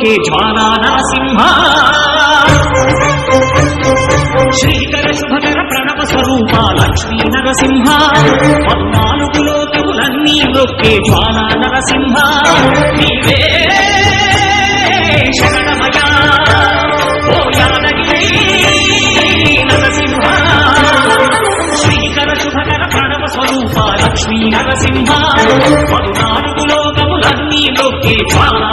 లోకే జ్వాలా నరసింహ శ్రీకర శుభకర ప్రణవ స్వరూప లక్ష్మీ నరసింహ 14 లోకములన్నీ లోకే జ్వాలా నరసింహ నీవే శరణమయా ఓ యాదగిరి నరసింహ శ్రీకర శుభకర ప్రణవ స్వరూప లక్ష్మీ నరసింహ 14 లోకములన్నీ లోకే జ్వాలా